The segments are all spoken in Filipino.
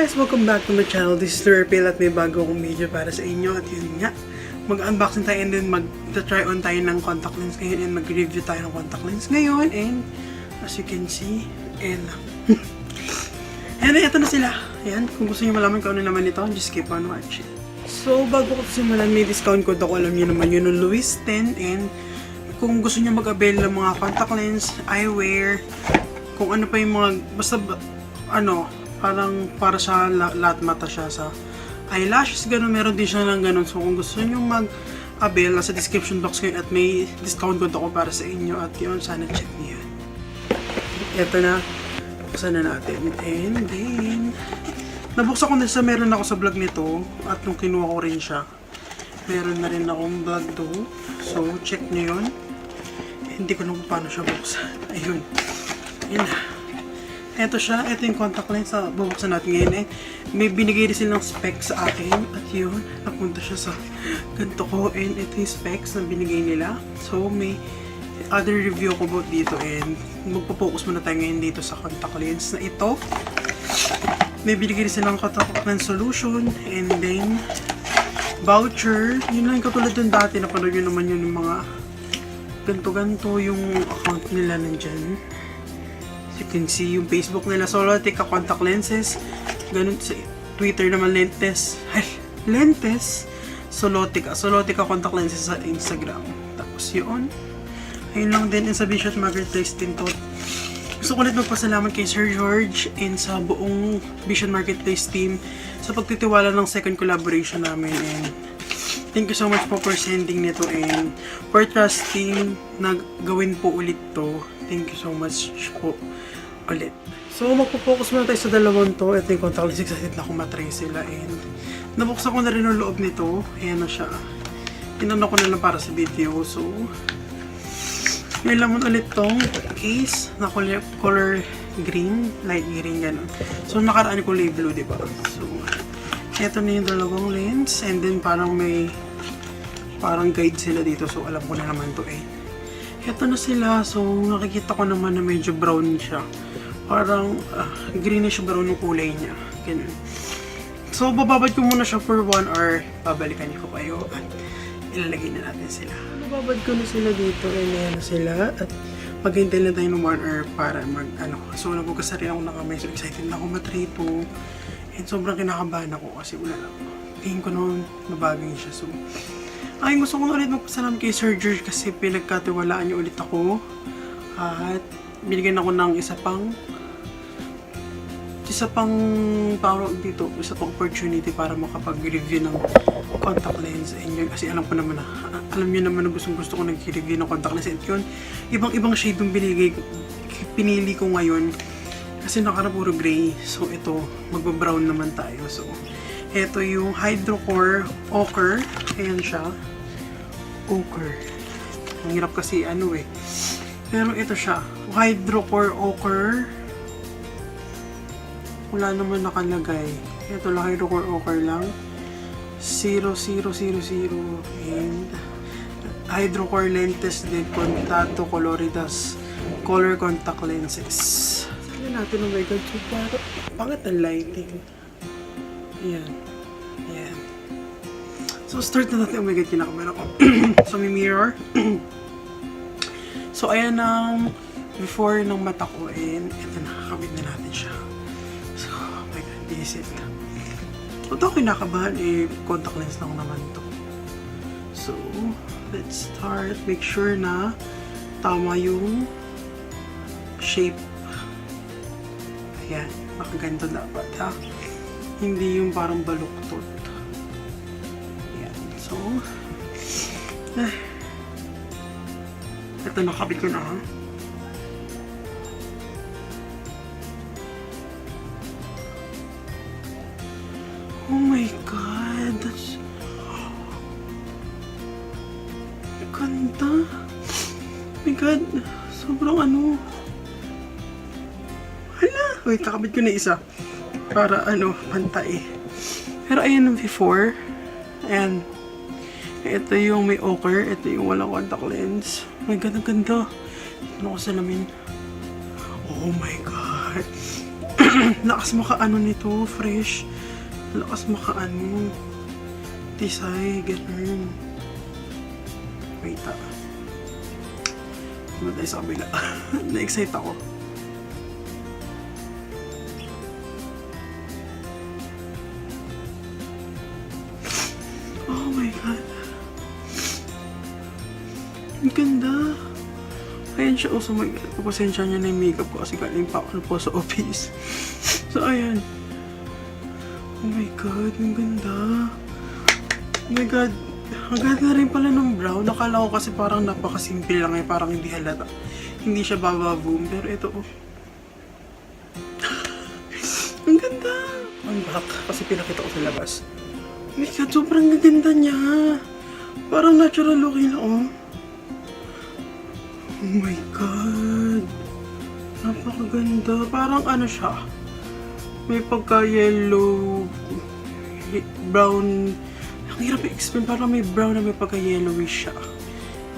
guys! Welcome back to my channel. This is Orabella at may bago akong video para sa inyo. At yun nga, mag-unboxing tayo and then mag-try on tayo ng contact lens ngayon and mag-review tayo ng contact lens ngayon. And as you can see, and ito na sila. Ayan, kung gusto nyo malaman kung ano naman ito, just keep on watching. So, bago ko simulan, may discount code ako. Alam nyo naman yun, Louis 10. And kung gusto nyo mag-avail ng mga contact lens, eyewear, kung ano pa yung mga, basta parang para sa lahat mata siya sa eyelashes, gano'n, meron din siya ng gano'n. So kung gusto nyo mag-avail, nasa description box kayo at may discount code ako para sa inyo at yun, sana check niyo yun. Eto na, buksan na natin. And then, nabuksan ko na sa meron ako sa vlog nito at nung kinuha ko rin siya, meron na rin akong vlog to. So check niyo yun. Hindi ko lang paano siya buksan. Ayun. Ayun na. Ito siya, ito yung contact lens sa bubuksan natin ngayon may binigay rin silang specs sa akin at yun, napunta siya sa ganito ko and ito yung specs na binigay nila. So may other review ko about dito and magpo-focus muna tayo ngayon dito sa contact lens na ito. May binigay rin silang contact lens solution and then voucher. Yun lang katulad dun dati, napanood nyo naman yun yung mga ganto-ganto yung account nila nandyan. You can see yung Facebook nila, Solotica contact lenses. Ganun sa Twitter naman, lentes. Solotica contact lenses sa Instagram. Tapos yun. Ayun lang din, sa Bishop Marketplace din to. Gusto ko ulit magpasalamat kay Sir George and sa buong Bishop Marketplace team sa pagtitiwala ng second collaboration namin. And thank you so much po for sending nito and for trusting na gawin po ulit to. Thank you so much po ulit. So, magpo-focus muna tayo sa dalawang to. Ito yung contact lens, excited na akong matry sila. And nabuksan ko na rin yung loob nito. Ayan na siya. Tinanong ko na lang para sa video. So, may laman ulit tong case na color green, light green, gano'n. So, nakaraan ko kulay blue, diba? So, ito na yung dalawang lens. And then, parang may guide sila dito. So, alam ko na naman to Ito na sila. So, nakikita ko naman na medyo brown siya. Parang greenish brown yung kulay niya. Ganun. So, bababad ko muna siya for 1 hour. Babalikan ko kayo at ilalagay na natin sila. Bababad ko na sila dito. Ayan na sila. At maghintay lang tayo ng 1 hour para So, nagugasa rin ako ng kamay. So, excited na ako matry ito. And sobrang kinakabahan ako kasi wala lang. Tingin ko noon nabagay siya. So, ay, gusto ko ulit magpasalamat kay Sir George kasi pinagkatiwalaan niyo ulit ako at binigyan ako ng isa pang opportunity para makapag-review ng contact lens. And yun, kasi alam niyo naman na gusto ko nag-review ng contact lens. And yun, ibang shade yung pinili ko ngayon kasi nakara puro gray. So ito, magba-brown naman tayo. So ito yung Hidrocor Ocre. Ayan siya. Ocre. Ang hirap kasi Pero ito siya. Hidrocor Ocre. Wala naman nakalagay. Ito lang, Hidrocor Ocre lang. 0000. And Hidrocor lentes de contacto coloridas color contact lenses. Sabi natin, oh my god, so parang pangat ang lighting. Ayan. Ayan. So, start na natin. Oh my god, kinakabahan ako. So, may mirror. So, ayan ang before ng mata ko. And ito, nakakabit na natin siya. So, oh my god, visit. Ito ako kinakabahan. Contact lens lang naman to. So, let's start. Make sure na tama yung shape. Ayan. Baka ganito dapat, ha? Hindi yung parang baluktot. Ayan. So, ito nakabit ko na, ha? Oh my god! That's ganda! Oh my god! Sobrang hala! Wait, kakabit ko na isa. Para pantay. Pero ayan yung before. And ito yung may ochre. Ito yung walang contact lens. Oh my god, ang ganda. Ano ko salamin? Oh my god. Lakas makaano nito, fresh. Lakas makaano. Tisay, ganun. Wait Diba tayo sa kabila? Na-excite ako. Oh my god. Ang ganda. Ayan siya. Also, pasensya niya na yung makeup ko kasi galing pa ako po sa office. So, ayan. Oh my god, ang ganda. Oh my god. Ang ganda rin pala ng brown. Nakala ko kasi parang napakasimple lang eh. Parang hindi halata. Hindi siya bababoom. Pero ito oh. Ang ganda. Ang back. Kasi pinakita ko sa labas. Oh my god, sobrang ganda niya. Parang natural looking oh. Oh my god. Napakaganda. Parang ano siya. May pagka-yellow, brown. Ang hirap i-explain. Parang may brown na may pagka-yellowish siya.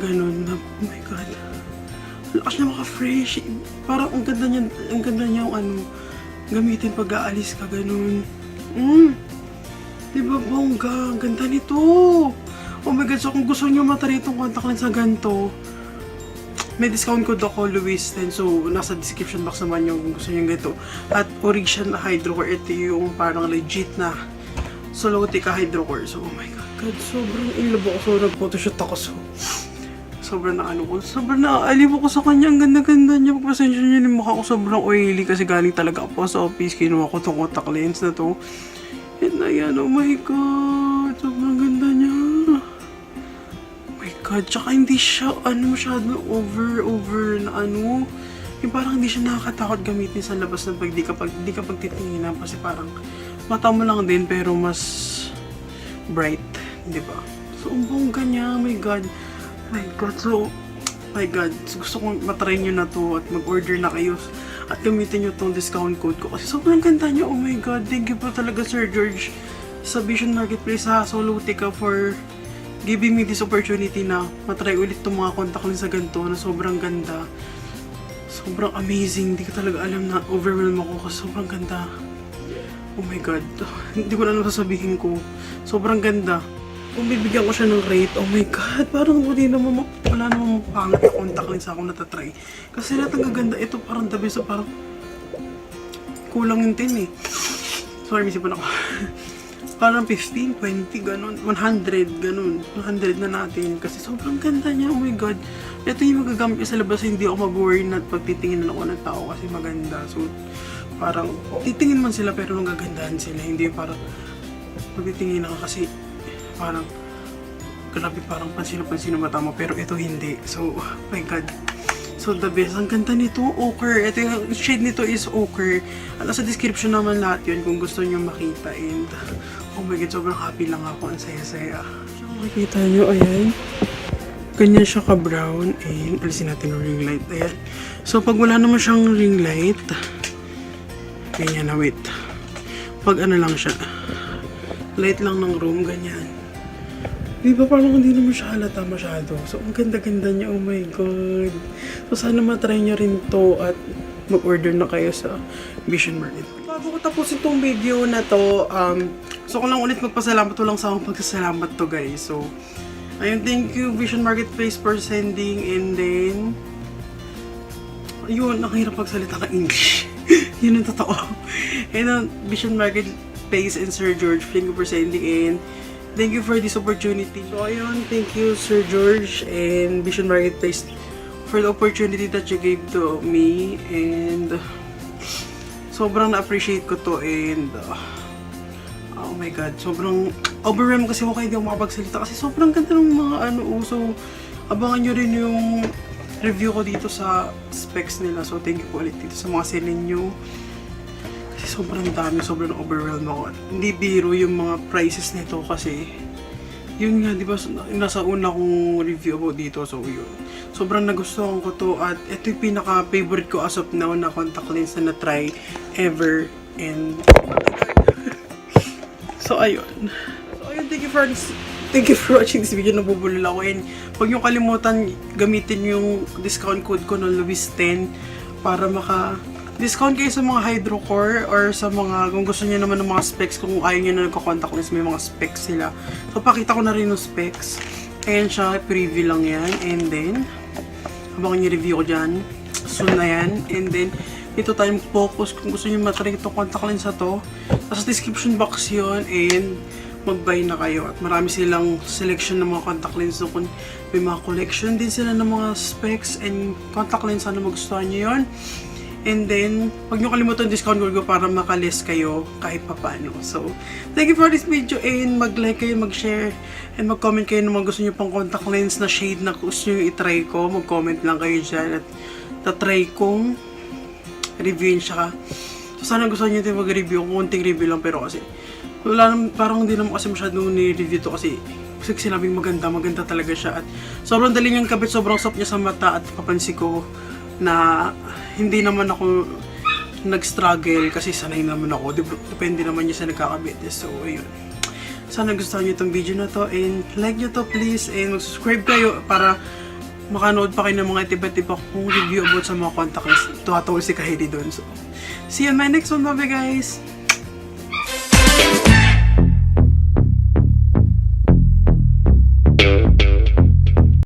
Ganun. Oh my god. Lakas niya maka-fresh. Parang ang ganda niya yung ano, gamitin pag-aalis ka. Ganun. Diba bongga? Ang ganda nito. Oh my god. So kung gusto niyo matry itong contact lens sa ganito, may discount code ako, Luis10. So, nasa description box naman yung gusto nyo ganito. At original na Hidrocor. Ito yung parang legit na Solotica Hidrocor. So, oh my god. Sobrang in love ako. So, nag-photoshoot ako. So, sobrang na ano ko. Sobrang naaalib ako sa kanya. Ang ganda-ganda niya. Pagpasensya niya yung mukha ko sobrang oily. Kasi galing talaga ako sa office. Kinuha ko itong contact lens na to. And ayan, oh my god. Sobrang ganda niya. God, tsaka hindi siya, masyado over na yung parang hindi siya nakakatakot gamitin sa labas na pag di ka pagtitinginan kasi parang mata mo lang din pero mas bright, di ba? So, ang bongga niya, my god, so, gusto kong matry nyo na to at mag-order na kayo at gamitin nyo tong discount code ko kasi sobrang ganda niya, oh my god, thank you po talaga Sir George sa Vision Marketplace sa Solotica for giving me this opportunity na matry ulit itong mga contact lens sa ganito na sobrang ganda. Sobrang amazing. Hindi ko talaga alam na overwhelm ako kasi sobrang ganda. Oh my god. Hindi ko na alam sasabihin ko. Sobrang ganda. Kung bibigyan ko siya ng rate, oh my god. Parang wala namang pangat na contact lens ako natatry. Kasi lahat ang gaganda. Ito parang the best. So parang kulang yung 10 eh. Sorry, misipan ako. Parang 15, 20, ganun, 100, ganun. 100 na natin. Kasi sobrang ganda niya, oh my god. Ito yung magagamit ko sa labas, hindi ako mag-worry na pagtitingin na ako ng tao kasi maganda. So, parang titingin man sila pero nagagandahan sila. Hindi parang pagtitingin na kasi parang grabe, parang pansin na mata mo. Pero ito hindi. So, oh my god. So, the best. Ang ganda nito, Ocre. Ito yung shade nito is Ocre. Sa description naman lahat yun kung gusto nyo makita. And, oh my god, sobrang happy lang ako. Ang saya-saya. So, makikita nyo, ayan. Ganyan siya ka-brown. And, alisin natin yung ring light. Ayan. So, pag wala naman siyang ring light, ganyan na, wait. Pag ano lang siya, light lang ng room, ganyan. Diba parang hindi naman siya halata masyado. So, ang ganda-ganda niya. Oh my god. So, sana matry niyo rin to at mag-order na kayo sa Vision Market. Bago ko tapusin tong video na to, so ko lang ulit magpasalamat. Walang sawang pagsasalamat to guys. So, ayun, thank you Vision Marketplace for sending, and then, ayun, ang hirap magsalita ng English. Yun ang totoo. And Vision Marketplace and Sir George, thank you for sending in. Thank you for this opportunity. So ayun, thank you Sir George and Vision Marketplace for the opportunity that you gave to me, and sobrang na-appreciate ko to, and oh my god, sobrang overwhelmed kasi ako kaya hindi ako makapagsalita kasi sobrang ganda ng mga so abangan nyo rin yung review ko dito sa specs nila. So thank you po ulit dito sa mga selling nyo. Sobrang dami, sobrang overwhelmed ako. Hindi biro yung mga prices nito kasi yun nga, di ba, nasa una kong review about dito. So yun, sobrang nagustuhan ko to at ito yung pinaka-favorite ko as of now na contact lens na na-try ever. And so ayun, thank you for watching this video. Nabubulol ako, and huwag nyo kalimutan gamitin yung discount code ko na Luis10 para discount kayo sa mga Hidrocor or sa mga, kung gusto niyo naman ng mga specs, kung ayaw niyo na nagka-contact lens, may mga specs sila. So, pakita ko na rin yung specs. Ayan siya, preview lang yan. And then, habang nireview ko dyan, soon na yan. And then, dito tayo focus kung gusto niyo matry itong contact lens na to. Sa description box yun, and mag-buy na kayo. At marami silang selection ng mga contact lens. So, kung may mga collection din sila ng mga specs and contact lens, sana magustuhan nyo yun. And then, huwag nyo kalimutan discount code ko para makalist kayo kahit papano. So, thank you for this video and mag-like kayo, mag-share, and mag-comment kayo ng mga gusto nyo pang contact lens na shade na gusto nyo itry ko. Mag-comment lang kayo dyan at tatry kong reviewin siya. So, sana gusto nyo ito mag-review. Kunting review lang pero kasi wala naman, parang hindi naman kasi masyadong ni-review to kasi sinabing maganda talaga siya. At sobrang dali niyang kabit, sobrang soft niya sa mata at kapansin ko na hindi naman ako nag-struggle kasi sanay naman ako. Depende naman niya sa nagkakabit. So, ayun. Sana gusto niyo itong video na to and like nyo to please and mag-subscribe kayo para makanood pa kayo ng mga iba-iba kong review about sa mga contact lens. Tuwatawa si Kahiri doon. So, see you in my next one. Bye guys!